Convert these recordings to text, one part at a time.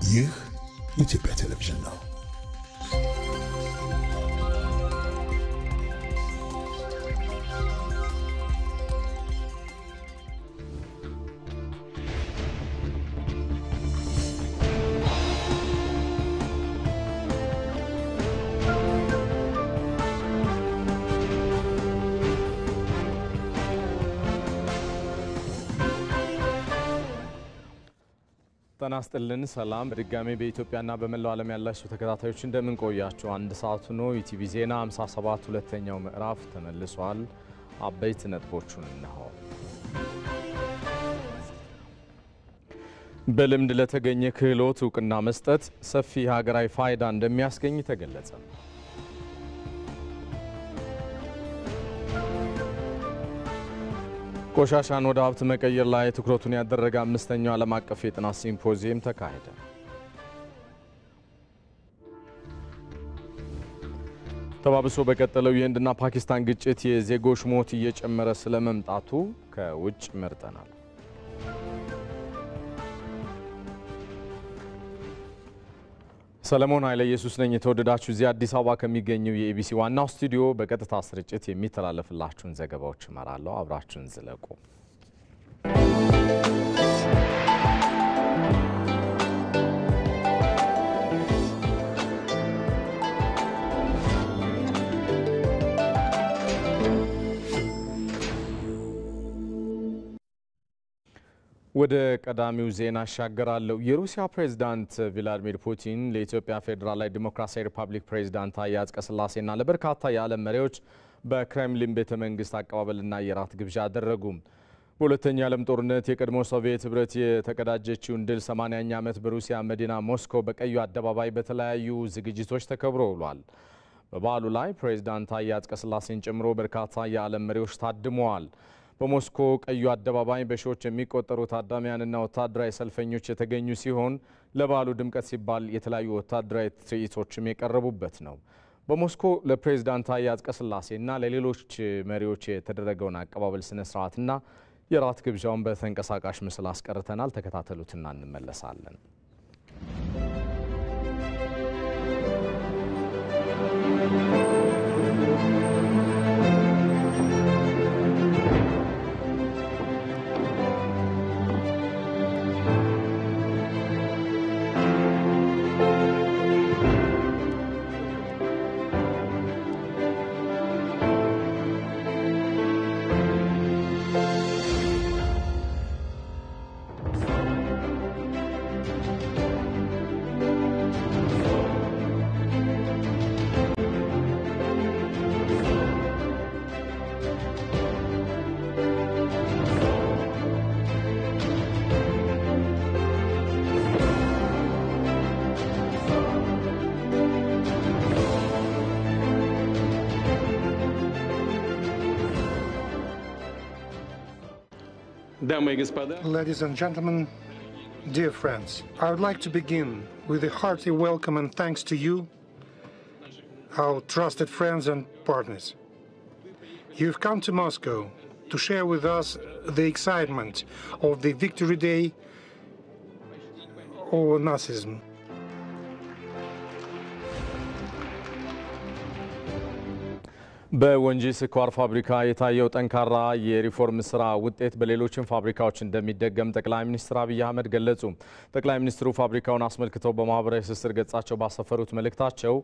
ይህ የኢትዮጵያ ቴሌቪዥን ነው። ተናስተልን ሰላም በድጋሜ በኢትዮጵያና በመላው ዓለም ያላችሁ ተከታታዮች እንደምን ቆያችሁ? አንድ ሰዓት ነው። ኢቲቪ ዜና 57 ሁለተኛው ምዕራፍ ተመልሷል። አበይት ነጥቦቹን እነሆ። በልምድ ለተገኘ ክህሎት ዕውቅና መስጠት ሰፊ ሀገራዊ ፋይዳ እንደሚያስገኝ ተገለጸ። ቆሻሻን ወደ ሀብት መቀየር ላይ ትኩረቱን ያደረገ አምስተኛው ዓለም አቀፍ የጥናት ሲምፖዚየም ተካሄደ። ተባብሶ በቀጠለው የህንድና ፓኪስታን ግጭት የዜጎች ሞት እየጨመረ ስለመምጣቱ ከውጭ መርጠናል። ሰለሞን ኃይለ ኢየሱስ ነኝ። የተወደዳችሁ እዚህ አዲስ አበባ ከሚገኘው የኢቢሲ ዋናው ስቱዲዮ በቀጥታ ስርጭት የሚተላለፍላችሁን ዘገባዎች እመራለሁ። አብራችሁን ዝለቁ። ወደ ቀዳሚው ዜና አሻገራለሁ። የሩሲያ ፕሬዝዳንት ቭላዲሚር ፑቲን ለኢትዮጵያ ፌዴራላዊ ዲሞክራሲያዊ ሪፐብሊክ ፕሬዝዳንት ታዬ አጽቀሥላሴና ለበርካታ የዓለም መሪዎች በክሬምሊን ቤተ መንግስት አቀባበልና የራት ግብዣ አደረጉ። በሁለተኛው የዓለም ጦርነት የቀድሞ ሶቪየት ህብረት የተቀዳጀችውን ድል 80ኛ ዓመት በሩሲያ መዲና ሞስኮ በቀዩ አደባባይ በተለያዩ ዝግጅቶች ተከብሮ ውሏል። በበዓሉ ላይ ፕሬዝዳንት ታዬ አጽቀሥላሴን ጨምሮ በርካታ የዓለም መሪዎች ታድመዋል። በሞስኮ ቀዩ አደባባይ በሺዎች የሚቆጠሩ ታዳሚያንና ወታደራዊ ሰልፈኞች የተገኙ ሲሆን ለበዓሉ ድምቀት ሲባል የተለያዩ ወታደራዊ ትርኢቶችም የቀረቡበት ነው። በሞስኮ ለፕሬዝዳንት ታዬ አጽቀሥላሴና ለሌሎች መሪዎች የተደረገውን አቀባበል ስነ ስርዓትና የራት ግብዣውን በተንቀሳቃሽ ምስል አስቀርተናል። ተከታተሉትና እንመለሳለን። Ladies and gentlemen, dear friends, I would like to begin with a hearty welcome and thanks to you, our trusted friends and partners. You've come to Moscow to share with us the excitement of the Victory Day over Nazism. በወንጂ ስኳር ፋብሪካ የታየው ጠንካራ የሪፎርም ስራ ውጤት በሌሎችም ፋብሪካዎች እንደሚደገም ጠቅላይ ሚኒስትር አብይ አህመድ ገለጹ። ጠቅላይ ሚኒስትሩ ፋብሪካውን አስመልክተው በማህበራዊ ትስስር ገጻቸው ባሰፈሩት መልእክታቸው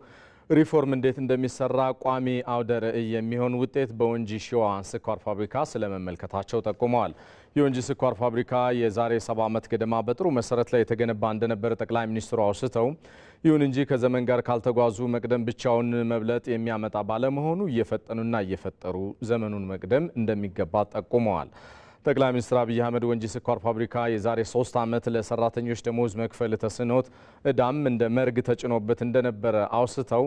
ሪፎርም እንዴት እንደሚሰራ ቋሚ አውደ ርዕይ የሚሆን ውጤት በወንጂ ሺዋ ስኳር ፋብሪካ ስለመመልከታቸው ጠቁመዋል። የወንጂ ስኳር ፋብሪካ የዛሬ 70 ዓመት ገደማ በጥሩ መሰረት ላይ የተገነባ እንደነበረ ጠቅላይ ሚኒስትሩ አውስተው ይሁን እንጂ ከዘመን ጋር ካልተጓዙ መቅደም ብቻውን መብለጥ የሚያመጣ ባለመሆኑ እየፈጠኑና እየፈጠሩ ዘመኑን መቅደም እንደሚገባ ጠቁመዋል። ጠቅላይ ሚኒስትር አብይ አህመድ ወንጂ ስኳር ፋብሪካ የዛሬ 3 ዓመት ለሰራተኞች ደሞዝ መክፈል ተስኖት እዳም እንደ መርግ ተጭኖበት እንደነበረ አውስተው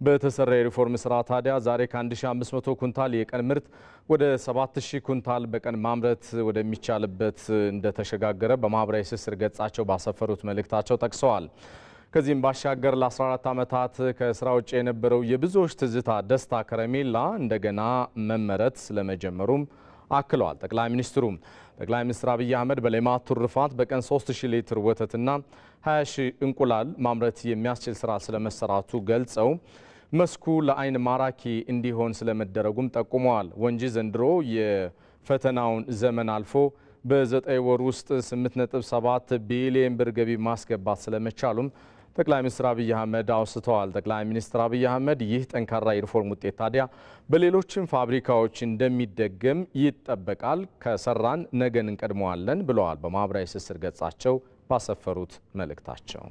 በተሰራ የሪፎርም ስራ ታዲያ ዛሬ ከ1500 ኩንታል የቀን ምርት ወደ 7000 ኩንታል በቀን ማምረት ወደሚቻልበት እንደተሸጋገረ በማህበራዊ ትስስር ገጻቸው ባሰፈሩት መልእክታቸው ጠቅሰዋል። ከዚህም ባሻገር ለ14 ዓመታት ከስራ ውጭ የነበረው የብዙዎች ትዝታ ደስታ ከረሜላ እንደገና መመረት ስለመጀመሩም አክለዋል። ጠቅላይ ሚኒስትር አብይ አህመድ በሌማት ትሩፋት በቀን 3000 ሊትር ወተትና 20000 እንቁላል ማምረት የሚያስችል ስራ ስለመሰራቱ ገልጸው መስኩ ለአይን ማራኪ እንዲሆን ስለመደረጉም ጠቁመዋል። ወንጂ ዘንድሮ የፈተናውን ዘመን አልፎ በ9 ወር ውስጥ 8.7 ቢሊዮን ብር ገቢ ማስገባት ስለመቻሉም ጠቅላይ ሚኒስትር አብይ አህመድ አውስተዋል። ጠቅላይ ሚኒስትር አብይ አህመድ ይህ ጠንካራ የሪፎርም ውጤት ታዲያ በሌሎችም ፋብሪካዎች እንደሚደገም ይጠበቃል፣ ከሰራን ነገን እንቀድመዋለን ብለዋል። በማህበራዊ ትስስር ገጻቸው ባሰፈሩት መልእክታቸው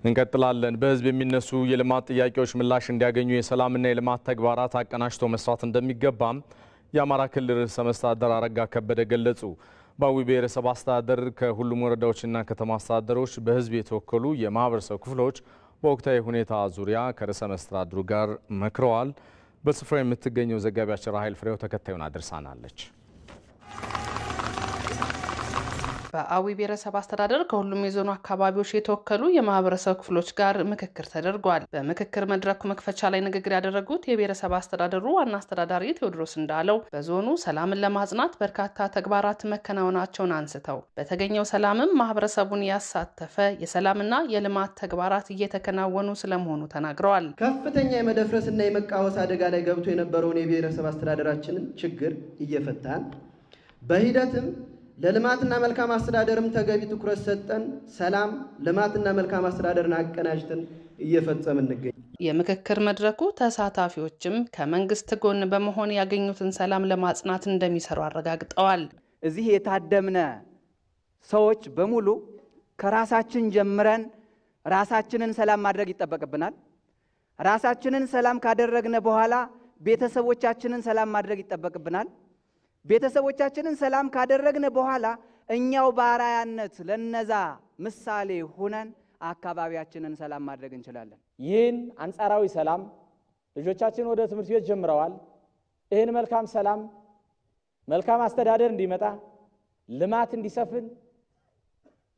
እንቀጥላለን። በህዝብ የሚነሱ የልማት ጥያቄዎች ምላሽ እንዲያገኙ የሰላምና የልማት ተግባራት አቀናጅቶ መስራት እንደሚገባም የአማራ ክልል ርዕሰ መስተዳድር አረጋ ከበደ ገለጹ። በአዊ ብሔረሰብ አስተዳደር ከሁሉም ወረዳዎችና ከተማ አስተዳደሮች በህዝብ የተወከሉ የማህበረሰብ ክፍሎች በወቅታዊ ሁኔታ ዙሪያ ከርዕሰ መስተዳድሩ ጋር መክረዋል። በስፍራው የምትገኘው ዘጋቢያችን ራሄል ፍሬው ተከታዩን አድርሳናለች። በአዊ ብሔረሰብ አስተዳደር ከሁሉም የዞኑ አካባቢዎች የተወከሉ የማህበረሰብ ክፍሎች ጋር ምክክር ተደርጓል። በምክክር መድረኩ መክፈቻ ላይ ንግግር ያደረጉት የብሔረሰብ አስተዳደሩ ዋና አስተዳዳሪ ቴዎድሮስ እንዳለው በዞኑ ሰላምን ለማጽናት በርካታ ተግባራት መከናወናቸውን አንስተው በተገኘው ሰላምም ማህበረሰቡን ያሳተፈ የሰላምና የልማት ተግባራት እየተከናወኑ ስለመሆኑ ተናግረዋል። ከፍተኛ የመደፍረስና የመቃወስ አደጋ ላይ ገብቶ የነበረውን የብሔረሰብ አስተዳደራችንን ችግር እየፈታን በሂደትም ለልማትና መልካም አስተዳደርም ተገቢ ትኩረት ሰጠን ሰላም ልማትና መልካም አስተዳደርን አቀናጅተን እየፈጸምን እንገኛለን። የምክክር መድረኩ ተሳታፊዎችም ከመንግስት ጎን በመሆን ያገኙትን ሰላም ለማጽናት እንደሚሰሩ አረጋግጠዋል። እዚህ የታደምነ ሰዎች በሙሉ ከራሳችን ጀምረን ራሳችንን ሰላም ማድረግ ይጠበቅብናል። ራሳችንን ሰላም ካደረግነ በኋላ ቤተሰቦቻችንን ሰላም ማድረግ ይጠበቅብናል። ቤተሰቦቻችንን ሰላም ካደረግነ በኋላ እኛው ባራያነት ለነዛ ምሳሌ ሆነን አካባቢያችንን ሰላም ማድረግ እንችላለን። ይህን አንጻራዊ ሰላም ልጆቻችን ወደ ትምህርት ቤት ጀምረዋል። ይህን መልካም ሰላም መልካም አስተዳደር እንዲመጣ ልማት እንዲሰፍን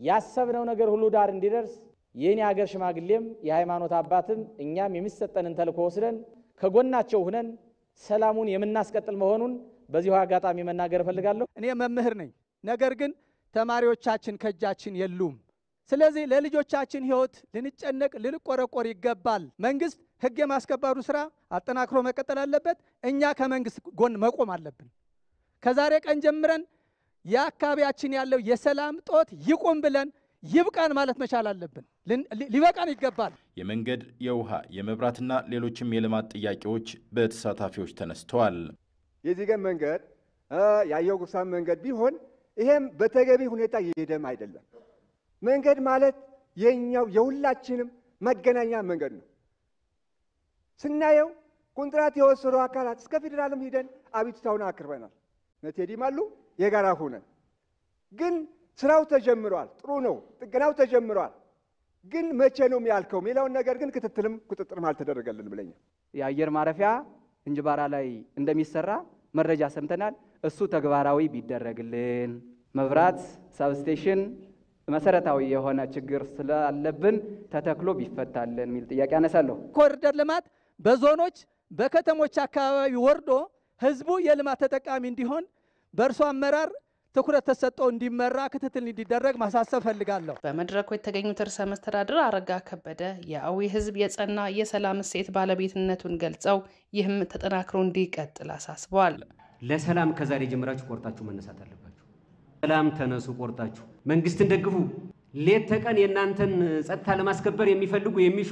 ያሰብነው ነገር ሁሉ ዳር እንዲደርስ የኔ ሀገር ሽማግሌም የሃይማኖት አባትም እኛም የሚሰጠንን ተልእኮ ወስደን ከጎናቸው ሆነን ሰላሙን የምናስቀጥል መሆኑን በዚሁ አጋጣሚ መናገር ፈልጋለሁ። እኔ መምህር ነኝ፣ ነገር ግን ተማሪዎቻችን ከጃችን የሉም። ስለዚህ ለልጆቻችን ህይወት ልንጨነቅ ልንቆረቆር ይገባል። መንግስት ህግ የማስከበሩ ስራ አጠናክሮ መቀጠል አለበት። እኛ ከመንግስት ጎን መቆም አለብን። ከዛሬ ቀን ጀምረን የአካባቢያችን ያለው የሰላም ጦት ይቆም ብለን ይብቃን ማለት መቻል አለብን። ሊበቃን ይገባል። የመንገድ፣ የውሃ፣ የመብራትና ሌሎችም የልማት ጥያቄዎች በተሳታፊዎች ተነስተዋል። የዚገን መንገድ ያየው ጉሳም መንገድ ቢሆን ይሄም በተገቢ ሁኔታ እየሄደም አይደለም። መንገድ ማለት የኛው የሁላችንም መገናኛ መንገድ ነው። ስናየው ኮንትራት የወሰዱ አካላት እስከ ፌደራልም ሄደን አቤቱታውን አቅርበናል። ነቴዲም አሉ የጋራ ሆነን ግን ስራው ተጀምሯል። ጥሩ ነው፣ ጥገናው ተጀምሯል። ግን መቼ ነው የሚያልከው የሚለውን ነገር ግን ክትትልም ቁጥጥርም አልተደረገልን ብለኛል። የአየር ማረፊያ እንጅባራ ላይ እንደሚሰራ መረጃ ሰምተናል። እሱ ተግባራዊ ቢደረግልን መብራት ሳብስቴሽን መሰረታዊ የሆነ ችግር ስላለብን ተተክሎ ቢፈታልን የሚል ጥያቄ አነሳለሁ። ኮሪደር ልማት በዞኖች በከተሞች አካባቢ ወርዶ ህዝቡ የልማት ተጠቃሚ እንዲሆን በእርሱ አመራር ትኩረት ተሰጥቶ እንዲመራ ክትትል እንዲደረግ ማሳሰብ ፈልጋለሁ። በመድረኩ የተገኙት ርዕሰ መስተዳድር አረጋ ከበደ የአዊ ህዝብ የጸና የሰላም እሴት ባለቤትነቱን ገልጸው ይህም ተጠናክሮ እንዲቀጥል አሳስበዋል። ለሰላም ከዛሬ ጀምራችሁ ቆርጣችሁ መነሳት አለባችሁ። ሰላም ተነሱ፣ ቆርጣችሁ መንግስትን ደግፉ። ሌት ተቀን የናንተን ጸጥታ ለማስከበር የሚፈልጉ የሚሹ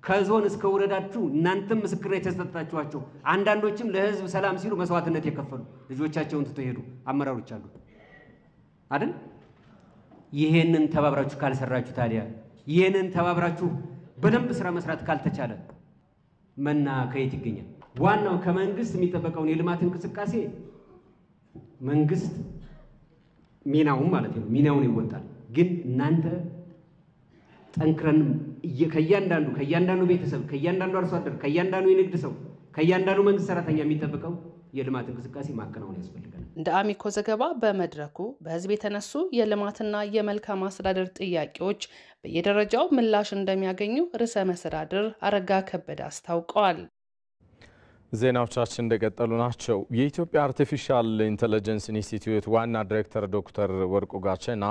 ከዞን እስከ ወረዳችሁ እናንተም ምስክርነት የተሰጣችኋቸው አንዳንዶችም ለህዝብ ሰላም ሲሉ መስዋዕትነት የከፈሉ ልጆቻቸውን ትተው ሄዱ አመራሮች አሉ አይደል? ይሄንን ተባብራችሁ ካልሰራችሁ ታዲያ ይሄንን ተባብራችሁ በደንብ ስራ መስራት ካልተቻለ መና ከየት ይገኛል? ዋናው ከመንግስት የሚጠበቀውን የልማት እንቅስቃሴ መንግስት ሚናውን ማለት ነው ሚናውን ይወጣል። ግን እናንተ ጠንክረን ከያንዳንዱ ቤተሰብ ከያንዳንዱ አርሶ አደር ከያንዳንዱ የንግድ ሰው ከያንዳንዱ መንግስት ሰራተኛ የሚጠበቀው የልማት እንቅስቃሴ ማከናወን ያስፈልጋል። እንደ አሚኮ ዘገባ በመድረኩ በህዝብ የተነሱ የልማትና የመልካም አስተዳደር ጥያቄዎች በየደረጃው ምላሽ እንደሚያገኙ ርዕሰ መስተዳድር አረጋ ከበደ አስታውቀዋል። ዜናዎቻችን እንደቀጠሉ ናቸው። የኢትዮጵያ አርቲፊሻል ኢንተለጀንስ ኢንስቲትዩት ዋና ዳይሬክተር ዶክተር ወርቁ ጋቸና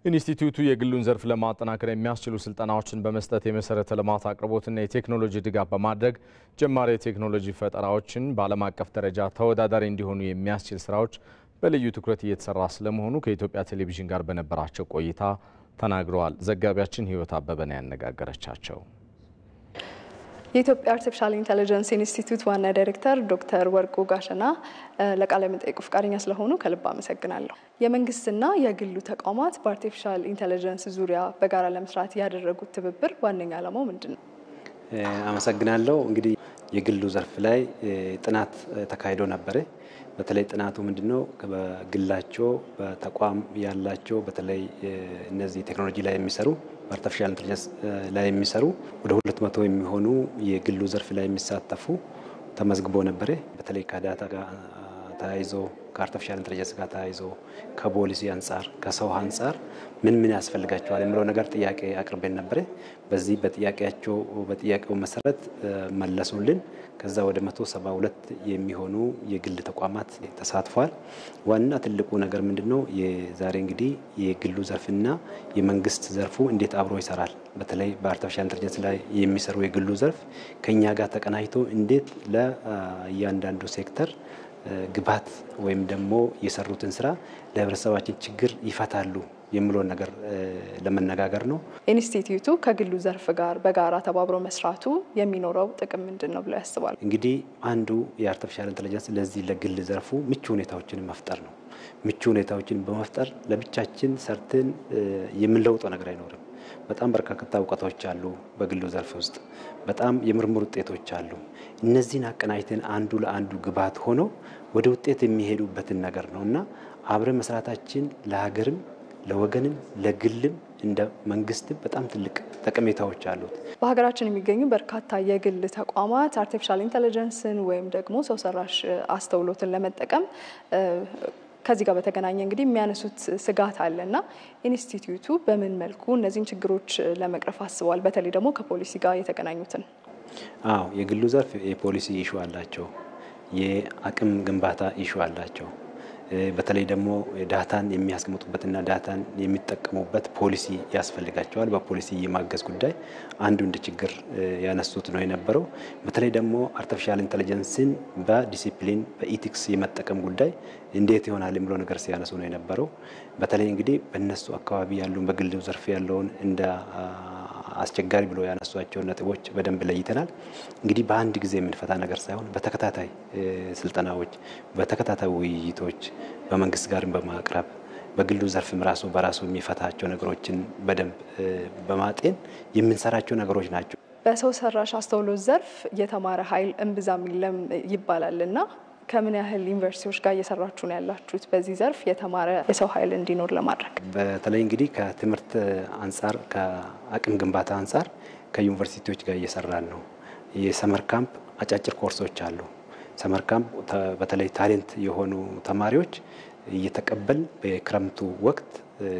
ኢንስቲትዩቱ የግሉን ዘርፍ ለማጠናከር የሚያስችሉ ስልጠናዎችን በመስጠት የመሰረተ ልማት አቅርቦትና የቴክኖሎጂ ድጋፍ በማድረግ ጀማሪ የቴክኖሎጂ ፈጠራዎችን በዓለም አቀፍ ደረጃ ተወዳዳሪ እንዲሆኑ የሚያስችል ስራዎች በልዩ ትኩረት እየተሰራ ስለመሆኑ ከኢትዮጵያ ቴሌቪዥን ጋር በነበራቸው ቆይታ ተናግረዋል። ዘጋቢያችን ህይወት አበበ ነው ያነጋገረቻቸው። የኢትዮጵያ አርቲፊሻል ኢንተለጀንስ ኢንስቲትዩት ዋና ዳይሬክተር ዶክተር ወርቁ ጋሸና ለቃለ መጠይቁ ፍቃደኛ ስለሆኑ ከልብ አመሰግናለሁ። የመንግስትና የግሉ ተቋማት በአርቲፊሻል ኢንተለጀንስ ዙሪያ በጋራ ለመስራት ያደረጉት ትብብር ዋነኛ ዓላማው ምንድነው? አመሰግናለሁ። እንግዲህ የግሉ ዘርፍ ላይ ጥናት ተካሂዶ ነበር። በተለይ ጥናቱ ምንድነው በግላቸው በተቋም ያላቸው በተለይ እነዚህ ቴክኖሎጂ ላይ የሚሰሩ አርቲፊሻል ኢንተለጀንስ ላይ የሚሰሩ ወደ 200 የሚሆኑ የግሉ ዘርፍ ላይ የሚሳተፉ ተመዝግቦ ነበር። በተለይ ከዳታ ጋር ታይዞ ከአርቲፊሻል ኢንተለጀንስ ጋር ታይዞ ከፖሊሲ አንፃር ከሰው አንፃር ምን ያስፈልጋቸዋል የሚለው ነገር ጥያቄ አቅርበን ነበር። በዚህ በጥያቄው መሰረት መለሱልን። ከዛ ወደ 172 የሚሆኑ የግል ተቋማት ተሳትፏል። ዋና ትልቁ ነገር ምንድነው የዛሬ እንግዲህ የግሉ ዘርፍና የመንግስት ዘርፉ እንዴት አብሮ ይሰራል፣ በተለይ በአርቲፊሻል ኢንተለጀንስ ላይ የሚሰሩ የግሉ ዘርፍ ከኛ ጋር ተቀናጅቶ እንዴት ለእያንዳንዱ ሴክተር ግባት ወይም ደግሞ የሰሩትን ስራ ለህብረተሰባችን ችግር ይፈታሉ የሚለውን ነገር ለመነጋገር ነው። ኢንስቲትዩቱ ከግሉ ዘርፍ ጋር በጋራ ተባብሮ መስራቱ የሚኖረው ጥቅም ምንድነው ብለው ያስባሉ? እንግዲህ አንዱ የአርቲፊሻል ኢንተለጀንስ ለዚህ ለግል ዘርፉ ምቹ ሁኔታዎችን መፍጠር ነው። ምቹ ሁኔታዎችን በመፍጠር ለብቻችን ሰርተን የምንለውጠው ነገር አይኖርም። በጣም በርካታ እውቀቶች አሉ በግሉ ዘርፍ ውስጥ፣ በጣም የምርምር ውጤቶች አሉ። እነዚህን አቀናጅተን አንዱ ለአንዱ ግባት ሆኖ ወደ ውጤት የሚሄዱበትን ነገር ነውና አብረን መስራታችን ለሀገርም ለወገንም ለግልም እንደ መንግስት በጣም ትልቅ ጠቀሜታዎች አሉት። በሀገራችን የሚገኙ በርካታ የግል ተቋማት አርቲፊሻል ኢንተለጀንስን ወይም ደግሞ ሰው ሰራሽ አስተውሎትን ለመጠቀም ከዚህ ጋር በተገናኘ እንግዲህ የሚያነሱት ስጋት አለና ኢንስቲትዩቱ በምን መልኩ እነዚህን ችግሮች ለመቅረፍ አስቧል? በተለይ ደግሞ ከፖሊሲ ጋር የተገናኙትን። የግሉ ዘርፍ የፖሊሲ ኢሹ አላቸው፣ የአቅም ግንባታ ኢሹ አላቸው። በተለይ ደግሞ ዳታን የሚያስቀምጡበትና ዳታን የሚጠቀሙበት ፖሊሲ ያስፈልጋቸዋል። በፖሊሲ የማገዝ ጉዳይ አንዱ እንደ ችግር ያነሱት ነው የነበረው። በተለይ ደግሞ አርቲፊሻል ኢንተለጀንስን በዲሲፕሊን በኢቲክስ የመጠቀም ጉዳይ እንዴት ይሆናል የሚለው ነገር ሲያነሱ ነው የነበረው። በተለይ እንግዲህ በእነሱ አካባቢ ያሉ በግሉ ዘርፍ ያለውን እንደ አስቸጋሪ ብሎ ያነሷቸው ነጥቦች በደንብ ለይተናል። እንግዲህ በአንድ ጊዜ የምንፈታ ነገር ሳይሆን በተከታታይ ስልጠናዎች፣ በተከታታይ ውይይቶች በመንግስት ጋርም በማቅረብ በግሉ ዘርፍም በራሱ የሚፈታቸው ነገሮችን በደንብ በማጤን የምንሰራቸው ነገሮች ናቸው። በሰው ሰራሽ አስተውሎት ዘርፍ የተማረ ኃይል እምብዛም የለም ይባላልና ከምን ያህል ዩኒቨርሲቲዎች ጋር እየሰራችሁ ነው ያላችሁት በዚህ ዘርፍ የተማረ የሰው ኃይል እንዲኖር ለማድረግ? በተለይ እንግዲህ ከትምህርት አንፃር ከአቅም ግንባታ አንፃር ከዩኒቨርሲቲዎች ጋር እየሰራን ነው። የሰመር ካምፕ አጫጭር ኮርሶች አሉ። ሰመር ካምፕ በተለይ ታሌንት የሆኑ ተማሪዎች እየተቀበል በክረምቱ ወቅት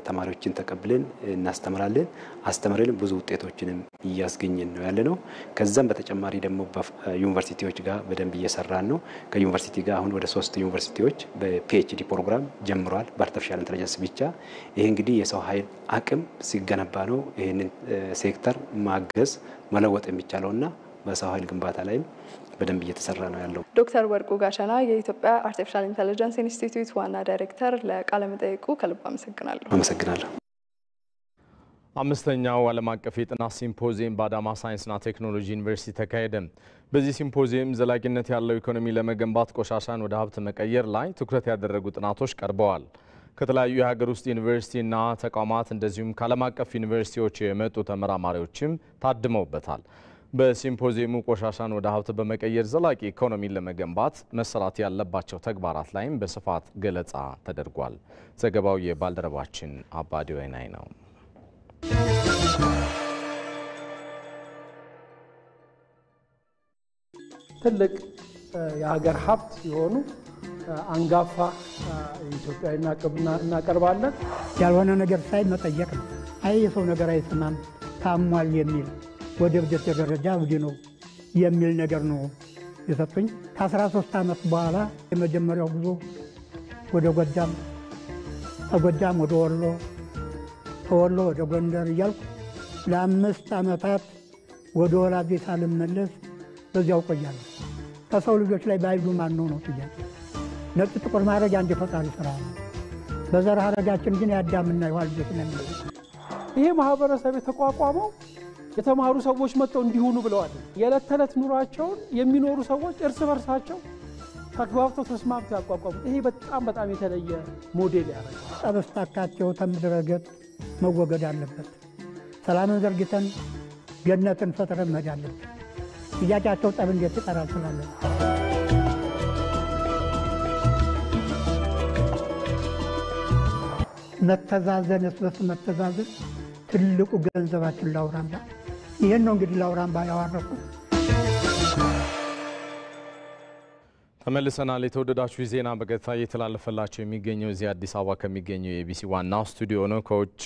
ተማሪዎችን ተቀብለን እናስተምራለን። አስተምረን ብዙ ውጤቶችንም እያስገኘን ነው ያለነው። ከዛም በተጨማሪ ደግሞ በዩኒቨርሲቲዎች ጋር በደንብ እየሰራን ነው። ከዩኒቨርሲቲ ጋር አሁን ወደ 3 ዩኒቨርሲቲዎች በፒኤችዲ ፕሮግራም ጀምሯል በአርቲፊሻል ኢንተለጀንስ ብቻ። ይሄ እንግዲህ የሰው ኃይል አቅም ሲገነባ ነው ይሄንን ሴክተር ማገዝ መለወጥ የሚቻለውና በሰው ኃይል ግንባታ ላይም በደንብ እየተሰራ ነው ያለው። ዶክተር ወርቁ ጋሸና የኢትዮጵያ አርቲፊሻል ኢንተለጀንስ ኢንስቲትዩት ዋና ዳይሬክተር ለቃለ መጠይቁ ከልብ አመሰግናለሁ። አመሰግናለሁ። 5ኛው ዓለም አቀፍ የጥናት ሲምፖዚየም በአዳማ ሳይንስና ቴክኖሎጂ ዩኒቨርሲቲ ተካሄደ። በዚህ ሲምፖዚየም ዘላቂነት ያለው ኢኮኖሚ ለመገንባት ቆሻሻን ወደ ሀብት መቀየር ላይ ትኩረት ያደረጉ ጥናቶች ቀርበዋል። ከተለያዩ የሀገር ውስጥ ዩኒቨርሲቲና ተቋማት እንደዚሁም ከዓለም አቀፍ ዩኒቨርሲቲዎች የመጡ ተመራማሪዎችም ታድመውበታል። በሲምፖዚየሙ ቆሻሻን ወደ ሀብት በመቀየር ዘላቂ ኢኮኖሚን ለመገንባት መሰራት ያለባቸው ተግባራት ላይም በስፋት ገለጻ ተደርጓል። ዘገባው የባልደረባችን አባዲ ወይናይ ነው። ትልቅ የሀገር ሀብት የሆኑ አንጋፋ ኢትዮጵያዊ እናቀርባለን። ያልሆነ ነገር ሳይ መጠየቅ ነው። አይ የሰው ነገር አይሰማም ታሟል የሚል ወደ እብደት ደረጃ ወዲ ነው የሚል ነገር ነው የሰጡኝ። ከ13 ዓመት በኋላ የመጀመሪያው ጉዞ ወደ ጎጃም፣ ከጎጃም ወደ ወሎ፣ ከወሎ ወደ ጎንደር እያልኩ ለ5 ዓመታት ወደ ወላጅ ሳልመለስ በዚያው ቆያለሁ። ከሰው ልጆች ላይ ባይዱ ማን ነው ጥያቄ። ነጭ ጥቁር ማድረግ አንድ ፈጣሪ ስራ ነው። በዘር ሐረጋችን ግን የአዳምና የሔዋን ልጆች ነን። ይሄ ማህበረሰብ የተቋቋመው የተማሩ ሰዎች መጥተው እንዲሆኑ ብለዋል። የዕለት ተዕለት ኑሯቸውን የሚኖሩ ሰዎች እርስ በርሳቸው ተግባብተው ተስማምተው ያቋቋሙት ይሄ በጣም የተለየ ሞዴል ያደርጋል። ጠበስታካቸው ከምድረ ገጽ መወገድ አለበት። ሰላምን ዘርግተን ገነትን ፈጥረን መሄድ አለበት። ጥያቄያቸው ጠብ እንዴት ይቀራል ስላለን መተዛዘን፣ እስበስ መተዛዘን ትልቁ ገንዘባችን ላውራምባ። ይሄን ነው እንግዲህ ላውራምባ ያዋረኩት። ተመልሰናል። የተወደዳችሁ ዜና በቀጥታ እየተላለፈላችሁ የሚገኘው እዚህ አዲስ አበባ ከሚገኘው የኢቢሲ ዋናው ስቱዲዮ ነው። ከውጭ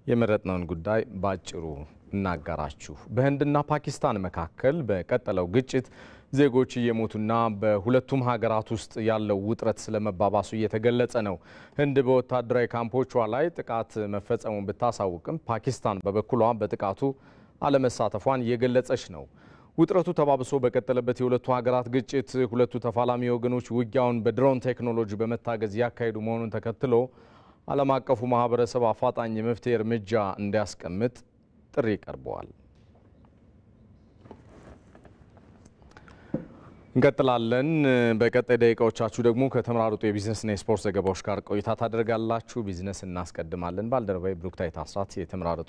የመረጥነውን ጉዳይ ባጭሩ እናጋራችሁ። በህንድና ፓኪስታን መካከል በቀጠለው ግጭት ዜጎች እየሞቱና በሁለቱም ሀገራት ውስጥ ያለው ውጥረት ስለመባባሱ እየተገለጸ ነው። ህንድ በወታደራዊ ካምፖቿ ላይ ጥቃት መፈጸሙን ብታሳውቅም ፓኪስታን በበኩሏ በጥቃቱ አለመሳተፏን እየገለጸች ነው። ውጥረቱ ተባብሶ በቀጠለበት የሁለቱ ሀገራት ግጭት ሁለቱ ተፋላሚ ወገኖች ውጊያውን በድሮን ቴክኖሎጂ በመታገዝ ያካሄዱ መሆኑን ተከትሎ ዓለም አቀፉ ማህበረሰብ አፋጣኝ የመፍትሄ እርምጃ እንዲያስቀምጥ ጥሪ ቀርበዋል። እንቀጥላለን። በቀጣይ ደቂቃዎቻችሁ ደግሞ ከተመራረጡ የቢዝነስና የስፖርት ዘገባዎች ጋር ቆይታ ታደርጋላችሁ። ቢዝነስ እናስቀድማለን። ባልደረባዬ ብሩክታይት አስራት የተመራረጡ